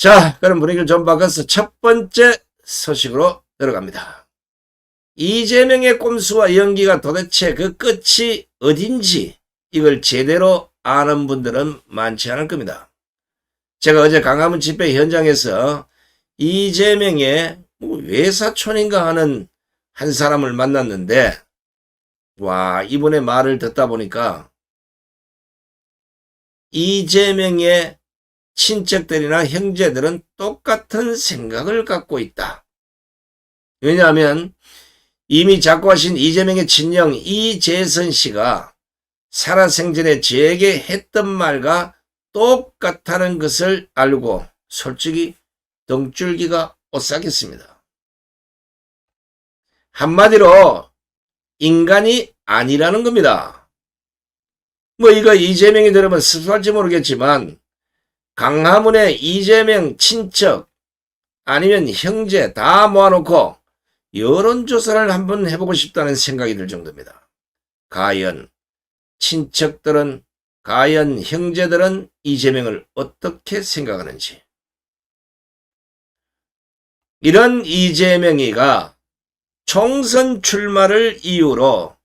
자, 그럼 분위기를 좀 바꿔서 첫 번째 소식으로 들어갑니다. 이재명의 꼼수와 연기가 도대체 그 끝이 어딘지 이걸 제대로 아는 분들은 많지 않을 겁니다. 제가 어제 광화문 집회 현장에서 이재명의 외사촌인가 하는 한 사람을 만났는데, 와, 이분의 말을 듣다 보니까 이재명의 친척들이나 형제들은 똑같은 생각을 갖고 있다. 왜냐하면 이미 작고하신 이재명의 친형 이재선 씨가 살아생전에 저에게 했던 말과 똑같다는 것을 알고 솔직히 등줄기가 오싹했습니다. 한마디로 인간이 아니라는 겁니다. 이거 이재명이 들으면 습관할지 모르겠지만 광화문에 이재명 친척 아니면 형제 다 모아놓고 여론조사를 한번 해보고 싶다는 생각이 들 정도입니다. 과연 친척들은, 과연 형제들은 이재명을 어떻게 생각하는지. 이런 이재명이가 총선 출마를 이유로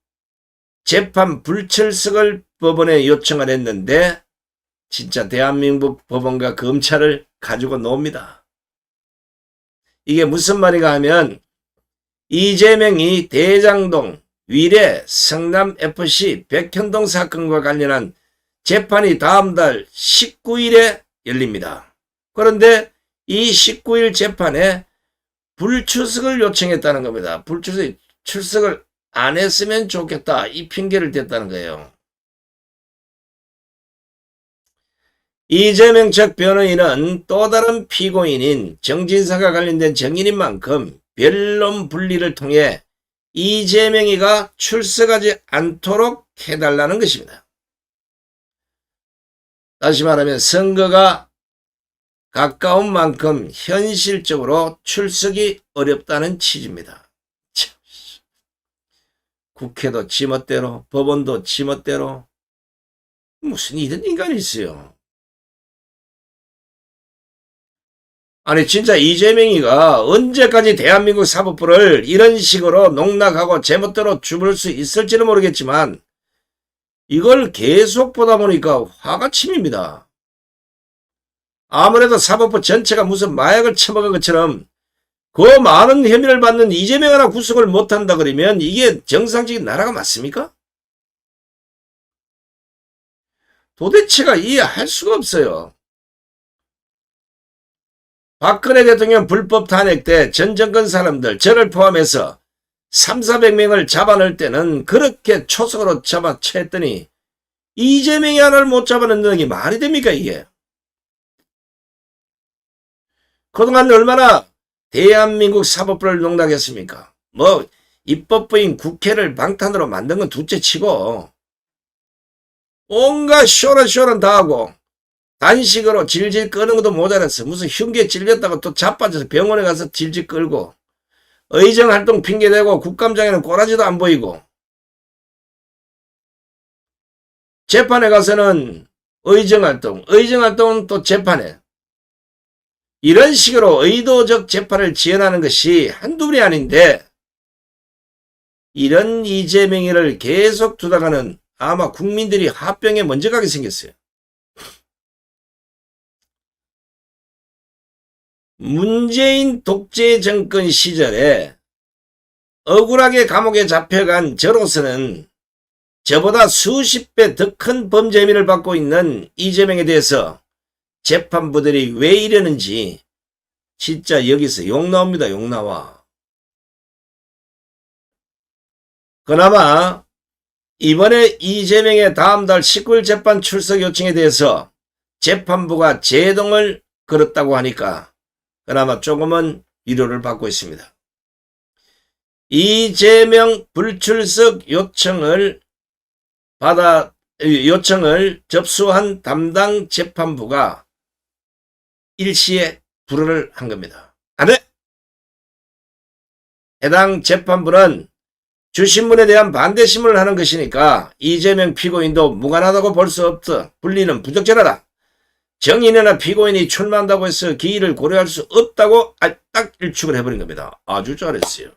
재판 불출석을 법원에 요청을 했는데 진짜 대한민국 법원과 검찰을 가지고 놉니다. 이게 무슨 말인가 하면 이재명이 대장동, 위례, 성남FC, 백현동 사건과 관련한 재판이 다음 달 19일에 열립니다. 그런데 이 19일 재판에 불출석을 요청했다는 겁니다. 출석을 안 했으면 좋겠다, 이 핑계를 댔다는 거예요. 이재명 측 변호인은 또 다른 피고인인 정진사가 관련된 증인인 만큼 변론 분리를 통해 이재명이가 출석하지 않도록 해달라는 것입니다. 다시 말하면 선거가 가까운 만큼 현실적으로 출석이 어렵다는 취지입니다. 참. 국회도 지멋대로, 법원도 지멋대로, 무슨 이런 인간이 있어요. 아니 진짜 이재명이가 언제까지 대한민국 사법부를 이런 식으로 농락하고 제멋대로 주물 수 있을지는 모르겠지만 이걸 계속 보다 보니까 화가 치밉니다. 아무래도 사법부 전체가 무슨 마약을 처먹은 것처럼 그 많은 혐의를 받는 이재명 하나 구속을 못한다 그러면 이게 정상적인 나라가 맞습니까? 도대체가 이해할 수가 없어요. 박근혜 대통령 불법 탄핵 때 전 정권 사람들 저를 포함해서 300~400명을 잡아넣을 때는 그렇게 초석으로 잡아챘더니 이재명이 하나를 못 잡아넣는 게 말이 됩니까 이게? 그동안 얼마나 대한민국 사법부를 농락했습니까? 입법부인 국회를 방탄으로 만든 건 둘째치고 온갖 쇼런 다 하고 단식으로 질질 끄는 것도 모자랐어. 무슨 흉기에 찔렸다고 또 자빠져서 병원에 가서 질질 끌고 의정활동 핑계대고 국감장에는 꼬라지도 안 보이고 재판에 가서는 의정활동은 또 재판에 이런 식으로 의도적 재판을 지연하는 것이 한두 분이 아닌데 이런 이재명이를 계속 두다가는 아마 국민들이 화병에 먼저 가게 생겼어요. 문재인 독재 정권 시절에 억울하게 감옥에 잡혀간 저로서는 저보다 수십 배 더 큰 범죄 혐의를 받고 있는 이재명에 대해서 재판부들이 왜 이러는지 진짜 여기서 욕 나옵니다. 욕 나와. 그나마 이번에 이재명의 다음 달 19일 재판 출석 요청에 대해서 재판부가 제동을 걸었다고 하니까 그나마 조금은 위로를 받고 있습니다. 이재명 불출석 요청을 접수한 담당 재판부가 일시에 불허를 한 겁니다. 안 돼! 해당 재판부는 주신문에 대한 반대심을 하는 것이니까 이재명 피고인도 무관하다고 볼 수 없어. 분리는 부적절하다. 정인이나 피고인이 출마한다고 해서 기일을 고려할 수 없다고 딱 일축을 해버린 겁니다. 아주 잘했어요.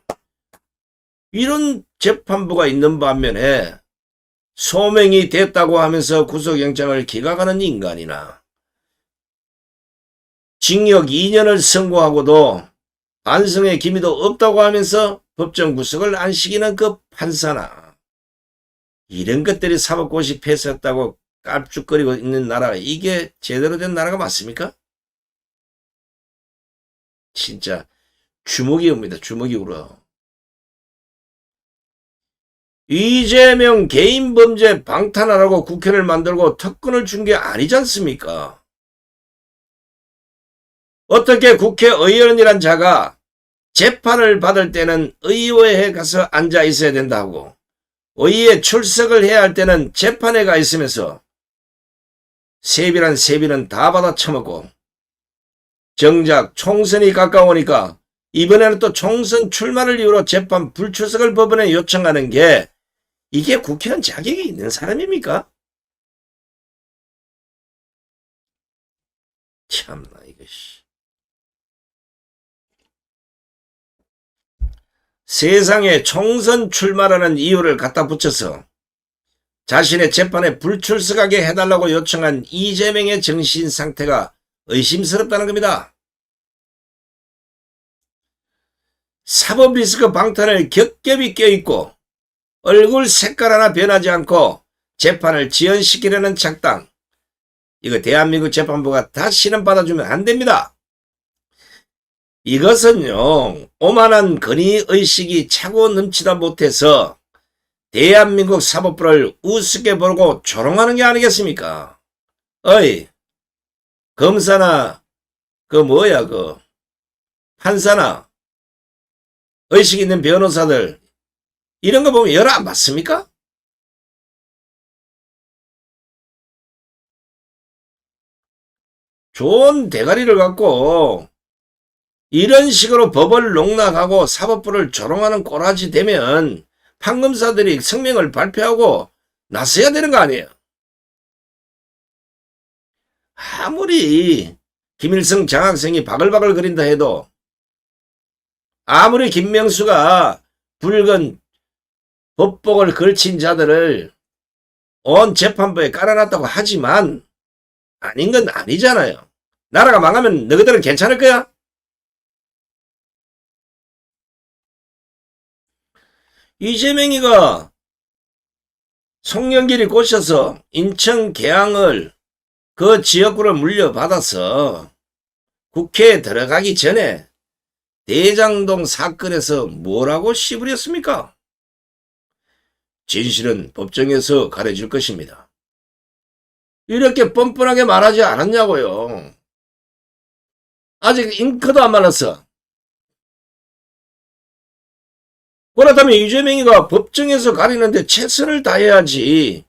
이런 재판부가 있는 반면에 소명이 됐다고 하면서 구속영장을 기각하는 인간이나 징역 2년을 선고하고도 반성의 기미도 없다고 하면서 법정 구속을 안 시키는 그 판사나 이런 것들이 사법고시 폐쇄했다고 깝죽거리고 있는 나라가 이게 제대로 된 나라가 맞습니까? 진짜 주먹이 옵니다. 주먹이 울어. 이재명 개인 범죄 방탄하라고 국회를 만들고 특권을 준 게 아니지 않습니까? 어떻게 국회의원이란 자가 재판을 받을 때는 의회에 가서 앉아 있어야 된다고 의회에 출석을 해야 할 때는 재판에 가 있으면서 세비란 세비는 다 받아 처먹고 정작 총선이 가까우니까 이번에는 또 총선 출마를 이유로 재판 불출석을 법원에 요청하는 게 이게 국회의원 자격이 있는 사람입니까? 참나 이것이. 세상에 총선 출마라는 이유를 갖다 붙여서 자신의 재판에 불출석하게 해달라고 요청한 이재명의 정신 상태가 의심스럽다는 겁니다. 사법 리스크 방탄을 겹겹이 껴있고 얼굴 색깔 하나 변하지 않고 재판을 지연시키려는 작당. 이거 대한민국 재판부가 다시는 받아주면 안 됩니다. 이것은요, 오만한 권위의식이 차고 넘치다 못해서 대한민국 사법부를 우습게 보고 조롱하는 게 아니겠습니까? 어이, 검사나, 판사나, 의식 있는 변호사들, 이런 거 보면 열 안 받습니까? 좋은 대가리를 갖고 이런 식으로 법을 농락하고 사법부를 조롱하는 꼬라지 되면 판검사들이 성명을 발표하고 나서야 되는 거 아니에요. 아무리 김일성 장학생이 바글바글 거린다 해도 아무리 김명수가 붉은 법복을 걸친 자들을 온 재판부에 깔아놨다고 하지만 아닌 건 아니잖아요. 나라가 망하면 너희들은 괜찮을 거야? 이재명이가 송영길이 꼬셔서 인천 계양을 그 지역구를 물려받아서 국회에 들어가기 전에 대장동 사건에서 뭐라고 씨부렸습니까? 진실은 법정에서 가려질 것입니다. 이렇게 뻔뻔하게 말하지 않았냐고요. 아직 잉크도 안 말랐어. 그렇다면 이재명이가 법정에서 가리는데 최선을 다해야지.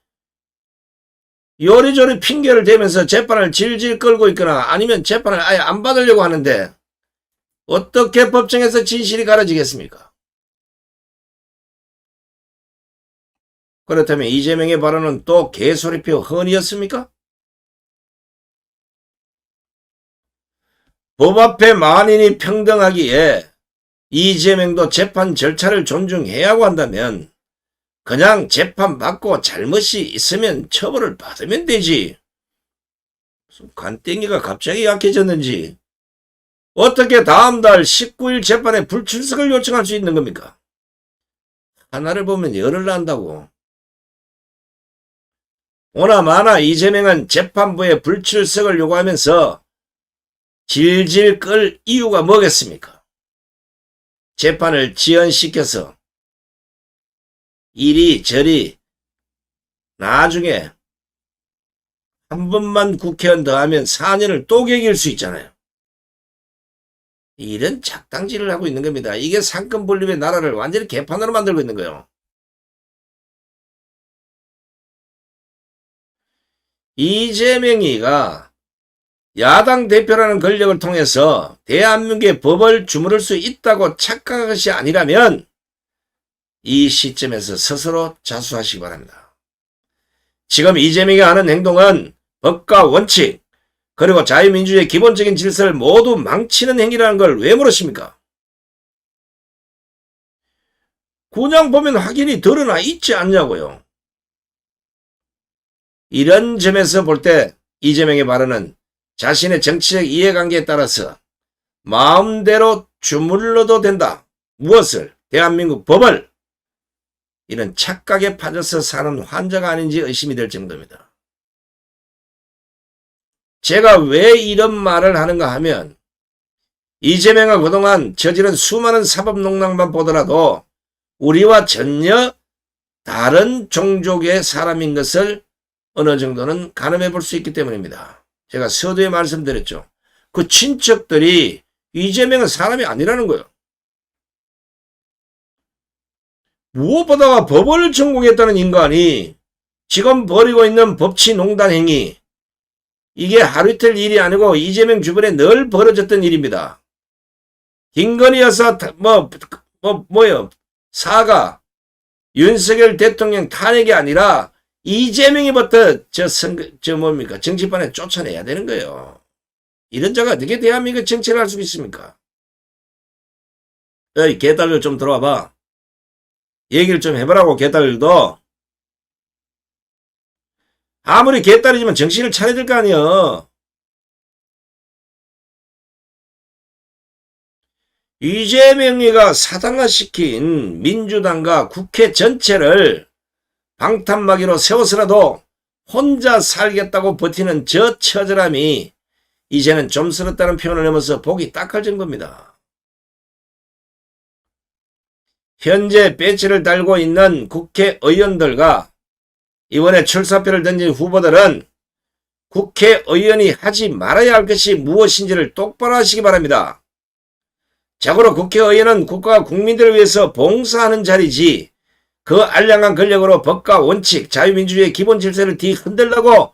요리조리 핑계를 대면서 재판을 질질 끌고 있거나 아니면 재판을 아예 안 받으려고 하는데 어떻게 법정에서 진실이 가려지겠습니까? 그렇다면 이재명의 발언은 또 개소리표 헌이었습니까? 법 앞에 만인이 평등하기에 이재명도 재판 절차를 존중해야 하고 한다면 그냥 재판받고 잘못이 있으면 처벌을 받으면 되지. 무슨 간땡이가 갑자기 약해졌는지 어떻게 다음 달 19일 재판에 불출석을 요청할 수 있는 겁니까? 하나를 보면 열을 난다고. 오나마나 이재명은 재판부에 불출석을 요구하면서 질질 끌 이유가 뭐겠습니까? 재판을 지연시켜서 이리저리 나중에 한 번만 국회의원 더 하면 4년을 또 개길 수 있잖아요. 이런 작당질을 하고 있는 겁니다. 이게 상권분립의 나라를 완전히 개판으로 만들고 있는 거예요. 이재명이가 야당 대표라는 권력을 통해서 대한민국의 법을 주무를 수 있다고 착각한 것이 아니라면 이 시점에서 스스로 자수하시기 바랍니다. 지금 이재명이 하는 행동은 법과 원칙, 그리고 자유민주주의의 기본적인 질서를 모두 망치는 행위라는 걸 왜 모르십니까? 그냥 보면 확인이 드러나 있지 않냐고요. 이런 점에서 볼 때 이재명의 발언은 자신의 정치적 이해관계에 따라서 마음대로 주물러도 된다. 무엇을? 대한민국 법을. 이런 착각에 빠져서 사는 환자가 아닌지 의심이 될 정도입니다. 제가 왜 이런 말을 하는가 하면 이재명은 그동안 저지른 수많은 사법농단만 보더라도 우리와 전혀 다른 종족의 사람인 것을 어느 정도는 가늠해 볼 수 있기 때문입니다. 제가 서두에 말씀드렸죠. 그 친척들이 이재명은 사람이 아니라는 거예요. 무엇보다가 법을 전공했다는 인간이 지금 벌이고 있는 법치농단 행위, 이게 하루 이틀 일이 아니고 이재명 주변에 늘 벌어졌던 일입니다. 김건희 여사 뭐요 사과, 윤석열 대통령 탄핵이 아니라 이재명이부터 뭡니까 정치판에 쫓아내야 되는 거예요. 이런 자가 어떻게 대한민국 정치를 할 수 있습니까? 어이 개딸들 좀 들어와봐. 얘기를 좀 해보라고. 개딸들도 아무리 개딸이지만 정신을 차려야 될 거 아니야. 이재명이가 사당화시킨 민주당과 국회 전체를 방탄막이로 세워서라도 혼자 살겠다고 버티는 저 처절함이 이제는 좀스럽다는 표현을 넘어서 보기 딱할 정도입니다. 현재 배지를 달고 있는 국회의원들과 이번에 출사표를 던진 후보들은 국회의원이 하지 말아야 할 것이 무엇인지를 똑바로 하시기 바랍니다. 자고로 국회의원은 국가와 국민들을 위해서 봉사하는 자리지 그 알량한 권력으로 법과 원칙, 자유민주주의의 기본 질서를 뒤흔들려고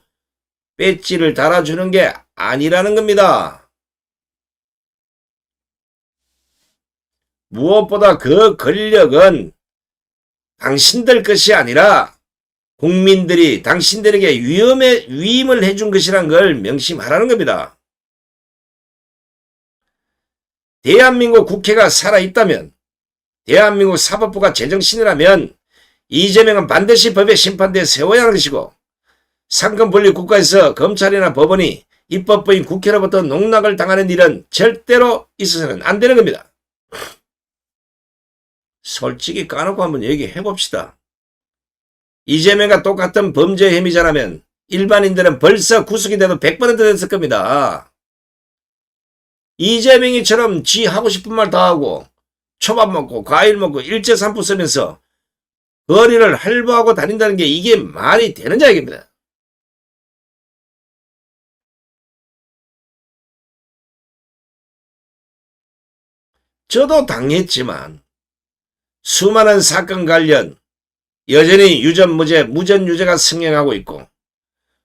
배지를 달아주는 게 아니라는 겁니다. 무엇보다 그 권력은 당신들 것이 아니라 국민들이 당신들에게 위임을 해준 것이란 걸 명심하라는 겁니다. 대한민국 국회가 살아있다면, 대한민국 사법부가 제정신이라면 이재명은 반드시 법의 심판대에 세워야 하는 것이고, 상권분립 국가에서 검찰이나 법원이 입법부인 국회로부터 농락을 당하는 일은 절대로 있어서는 안 되는 겁니다. 솔직히 까놓고 한번 얘기해 봅시다. 이재명과 똑같은 범죄 혐의자라면 일반인들은 벌써 구속이 돼도 100% 됐을 겁니다. 이재명이처럼 지 하고 싶은 말 다 하고 초밥 먹고 과일 먹고 일제산포 쓰면서 거리를 할부하고 다닌다는 게 이게 말이 되는 이야기입니다. 저도 당했지만 수많은 사건 관련 여전히 유전무죄, 무전유죄가 승행하고 있고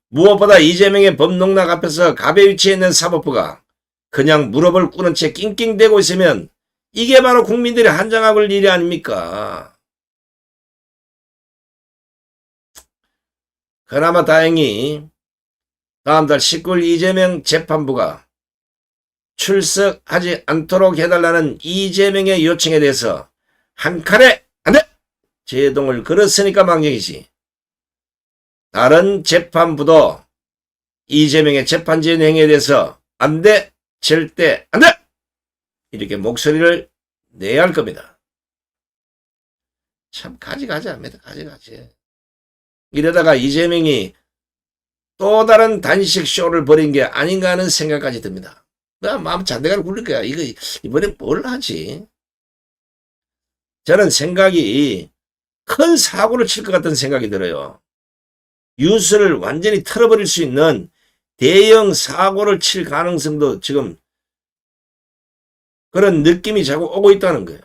무엇보다 이재명의 법농락 앞에서 갑에 위치해 있는 사법부가 그냥 무릎을 꿇은 채 낑낑대고 있으면 이게 바로 국민들이 한장하고 올 일이 아닙니까? 그나마 다행히 다음 달 19일 이재명 재판부가 출석하지 않도록 해달라는 이재명의 요청에 대해서 한 칼에 안 돼! 제동을 걸었으니까 망정이지. 다른 재판부도 이재명의 재판 진행 행위에 대해서 안 돼! 절대 안 돼! 이렇게 목소리를 내야 할 겁니다. 참 가지가지합니다. 가지가지. 이러다가 이재명이 또 다른 단식 쇼를 벌인 게 아닌가 하는 생각까지 듭니다. 나 마음 잔대가를 굴릴 거야. 이거 이번엔 뭘 하지? 저는 생각이 큰 사고를 칠 것 같은 생각이 들어요. 뉴스를 완전히 틀어버릴 수 있는 대형 사고를 칠 가능성도 지금 그런 느낌이 자꾸 오고 있다는 거예요.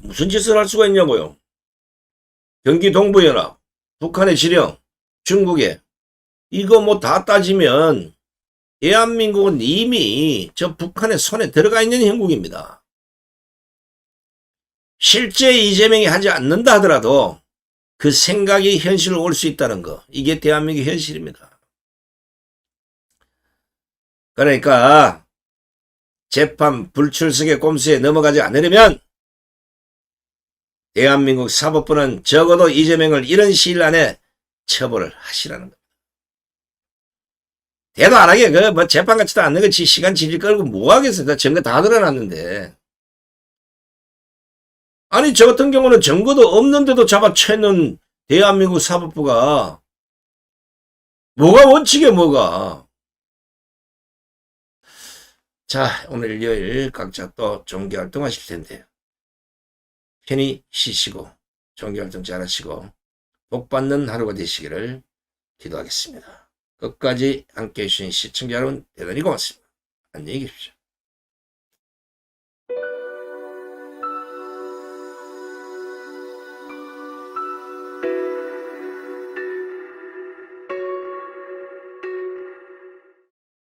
무슨 짓을 할 수가 있냐고요. 경기 동부연합, 북한의 지령, 중국의 이거 뭐 다 따지면 대한민국은 이미 저 북한의 손에 들어가 있는 형국입니다. 실제 이재명이 하지 않는다 하더라도 그 생각이 현실로 올 수 있다는 거. 이게 대한민국의 현실입니다. 그러니까 재판 불출석의 꼼수에 넘어가지 않으려면 대한민국 사법부는 적어도 이재명을 이런 시일 안에 처벌을 하시라는 겁니다. 대도 안 하게 뭐 재판 같지도 않는 거지 시간 질질 끌고 뭐 하겠어. 증거 다 드러났는데. 아니 저 같은 경우는 증거도 없는데도 잡아채는 대한민국 사법부가 뭐가 원칙이야 뭐가. 자 오늘 일요일 각자 또 종교활동 하실 텐데 편히 쉬시고 종교활동 잘하시고 복받는 하루가 되시기를 기도하겠습니다. 끝까지 함께해 주신 시청자 여러분 대단히 고맙습니다. 안녕히 계십시오.